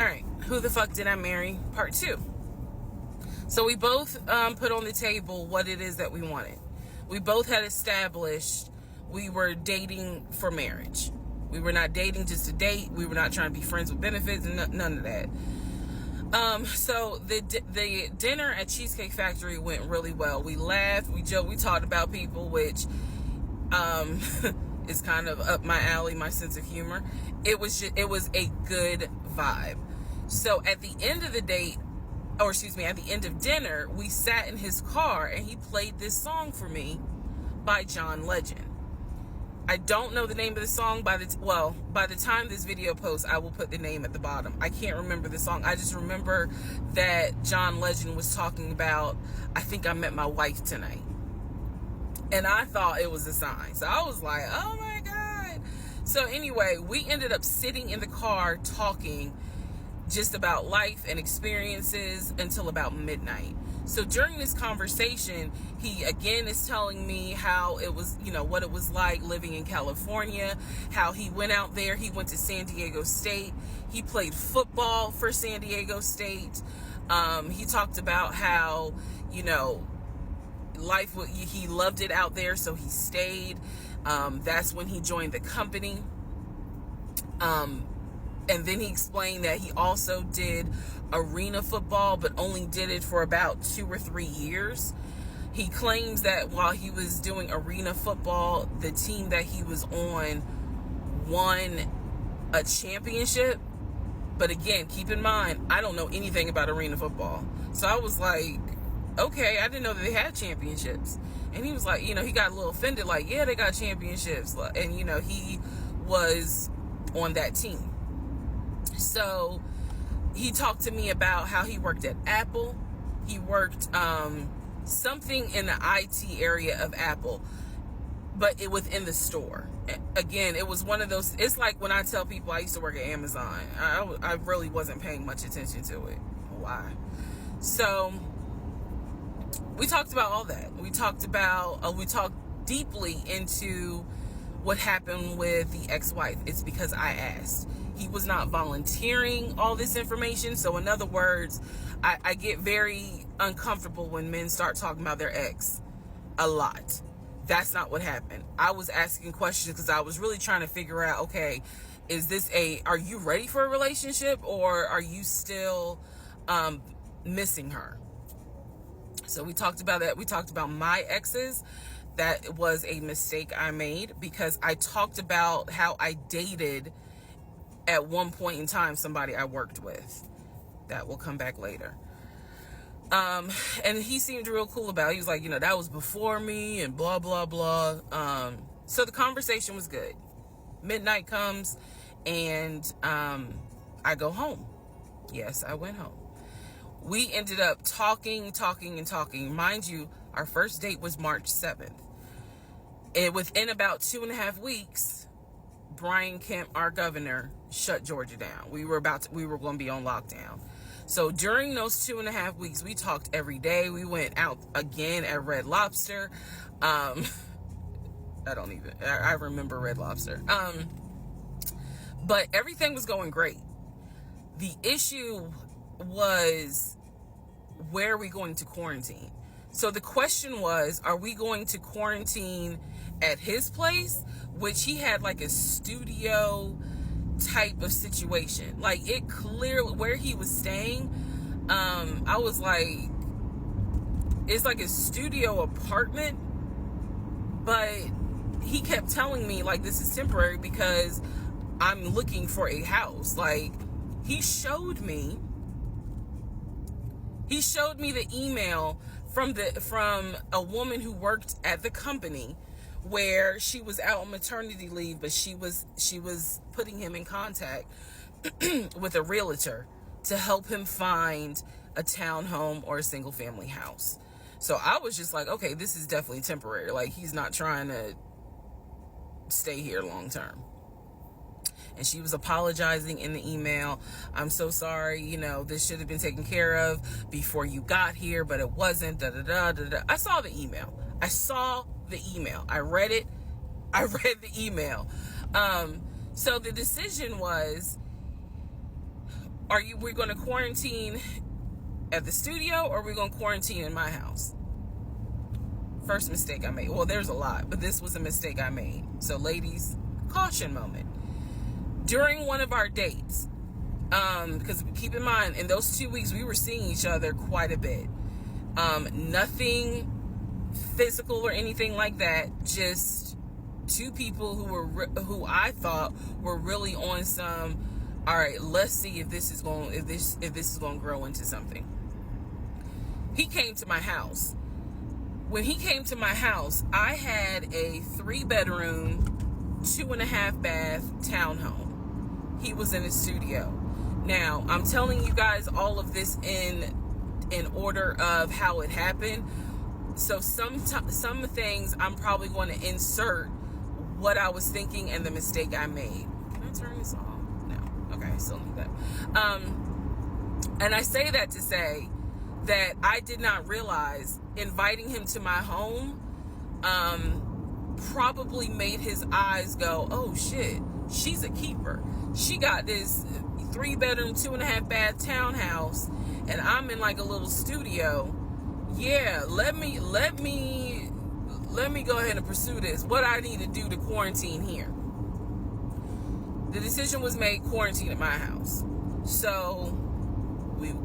All right, who the fuck did I marry? Part 2. So we both put on the table what it is that we wanted. We both had established we were dating for marriage. We were not dating just to date. We were not trying to be friends with benefits and none of that. So the dinner at Cheesecake Factory went really well. We laughed, we joked, we talked about people, which is kind of up my alley, my sense of humor. It was a good vibe. So at the end of the date, at the end of dinner, we sat in his car and he played this song for me by John Legend. I don't know the name of the song. By the time this video posts, I will put the name at the bottom. I can't remember the song. I just remember that John Legend was talking about, I think I met my wife tonight. And I thought it was a sign. So I was like, oh my God. So anyway, we ended up sitting in the car talking just about life and experiences until about midnight. So during this conversation, he again is telling me how it was, what it was like living in California, how he went out there. He went to San Diego State. He played football for San Diego State. He talked about how, life, he loved it out there, so he stayed. That's when he joined the company. And then he explained that he also did arena football, but only did it for about 2 or 3 years. He claims that while he was doing arena football, the team that he was on won a championship. But again, keep in mind, I don't know anything about arena football. So I was like, okay, I didn't know that they had championships. And he was like, he got a little offended, like, yeah, they got championships. And, he was on that team. So he talked to me about how he worked at Apple. He worked something in the IT area of Apple, but within the store. Again, it was one of those, it's like when I tell people I used to work at Amazon. I really wasn't paying much attention to it. Why? So we talked about all that. We talked deeply into what happened with the ex-wife. It's because I asked. He was not volunteering all this information. So in other words, I get very uncomfortable when men start talking about their ex a lot. That's not what happened. I was asking questions because I was really trying to figure out, okay, are you ready for a relationship, or are you still missing her? So we talked about that. We talked about my exes. That was a mistake I made because I talked about how I dated at one point in time somebody I worked with. That will come back later. And he seemed real cool about it. He was like, that was before me and blah, blah, blah. So the conversation was good. Midnight comes and I go home. Yes, I went home. We ended up talking. Mind you, our first date was March 7th. And within about 2.5 weeks, Brian Kemp, our governor, shut Georgia down. We were going to be on lockdown. So during those 2.5 weeks, we talked every day. We went out again at Red Lobster. I remember Red Lobster. But everything was going great. The issue was, where are we going to quarantine? So the question was, are we going to quarantine at his place, which he had like a studio type of situation. Like, it clearly, where he was staying, I was like, it's like a studio apartment, but he kept telling me like, this is temporary because I'm looking for a house. Like, he showed me the email from a woman who worked at the company where she was out on maternity leave, but she was putting him in contact with a realtor to help him find a townhome or a single family house. So I was just like, okay, this is definitely temporary. Like, he's not trying to stay here long term. And she was apologizing in the email. I'm so sorry, this should have been taken care of before you got here, but it wasn't. Da, da, da, da, da. I saw the email. I read it. I read the email. So the decision was, we're going to quarantine at the studio, or we're going to quarantine in my house? First mistake I made. Well, there's a lot, but this was a mistake I made. So ladies, caution moment. During one of our dates, because keep in mind, in those 2 weeks, we were seeing each other quite a bit. Nothing physical or anything like that. Just two people who I thought were really on some. All right, let's see if this is going to grow into something. He came to my house. When he came to my house, I had a 3-bedroom, 2.5-bath townhome. He was in the studio. Now, I'm telling you guys all of this in order of how it happened. So some things I'm probably going to insert what I was thinking and the mistake I made. Can I turn this off? No. Okay, I still need that. And I say that to say that I did not realize inviting him to my home probably made his eyes go, oh shit, she's a keeper. She got this 3-bedroom, 2.5-bath townhouse, and I'm in like a little studio. Yeah, let me go ahead and pursue this. What I need to do to quarantine here. The decision was made, quarantine at my house. So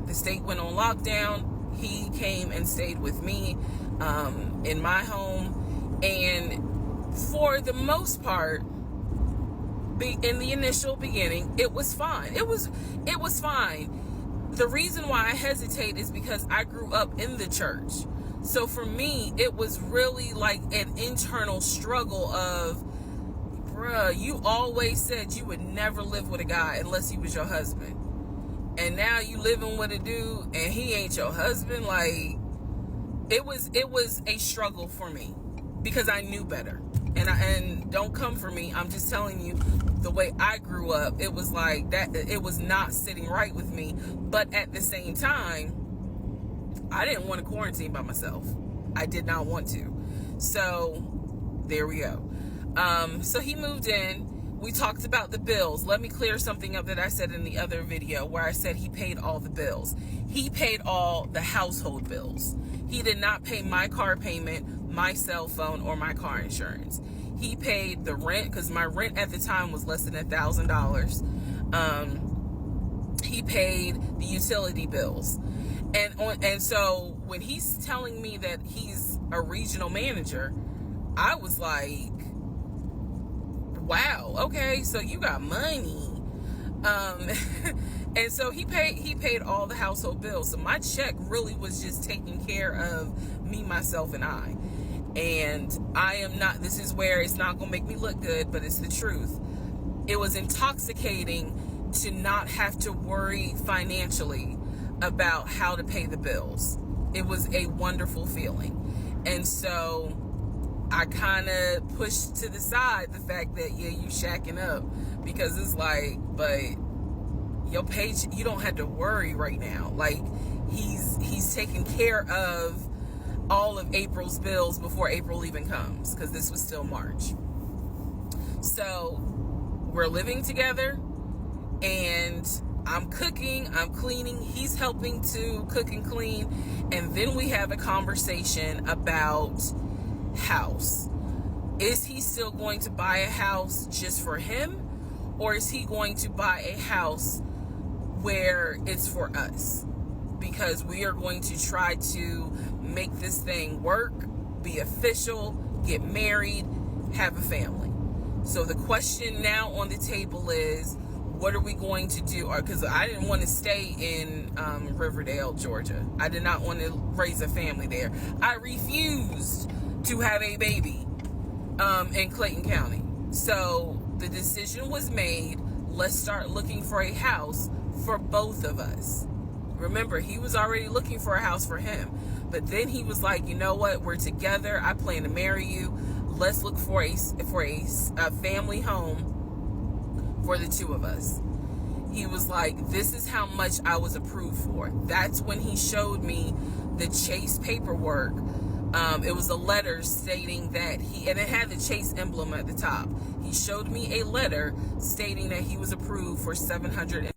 the state went on lockdown. He came and stayed with me in my home, and for the most part, in the initial beginning, it was fine. It was fine. The reason why I hesitate is because I grew up in the church. So for me, it was really like an internal struggle of, bruh, you always said you would never live with a guy unless he was your husband. And now you living with a dude and he ain't your husband. Like, it was a struggle for me because I knew better. And don't come for me. I'm just telling you the way I grew up. It was like that. It was not sitting right with me. But at the same time, I didn't want to quarantine by myself. I did not want to. So there we go. So he moved in. We talked about the bills. Let me clear something up that I said in the other video where I said he paid all the bills. He paid all the household bills. He did not pay my car payment, my cell phone, or my car insurance. He paid the rent, because my rent at the time was less than $1,000. He paid the utility bills. And so when he's telling me that he's a regional manager, I was like, wow, okay, so you got money. And so he paid all the household bills. So my check really was just taking care of me, myself, and I. And I am not, this is where it's not going to make me look good, but it's the truth. It was intoxicating to not have to worry financially about how to pay the bills. It was a wonderful feeling. And so I kind of pushed to the side the fact that, yeah, you shacking up, because it's like, but your paycheck, you don't have to worry right now. Like, he's taking care of all of April's bills before April even comes, because this was still March. So we're living together, and I'm cooking, I'm cleaning, he's helping to cook and clean, and then we have a conversation about house. Is he still going to buy a house just for him, or is he going to buy a house where it's for us? Because we are going to try to make this thing work, be official, get married, have a family. So the question now on the table is, what are we going to do? Because I didn't want to stay in Riverdale, Georgia. I did not want to raise a family there. I refused to have a baby in Clayton County. So the decision was made, let's start looking for a house for both of us. Remember, he was already looking for a house for him. But then he was like, you know what? We're together. I plan to marry you. Let's look for a family home for the two of us. He was like, this is how much I was approved for. That's when he showed me the Chase paperwork. It was a letter stating that and it had the Chase emblem at the top. He showed me a letter stating that he was approved for $700.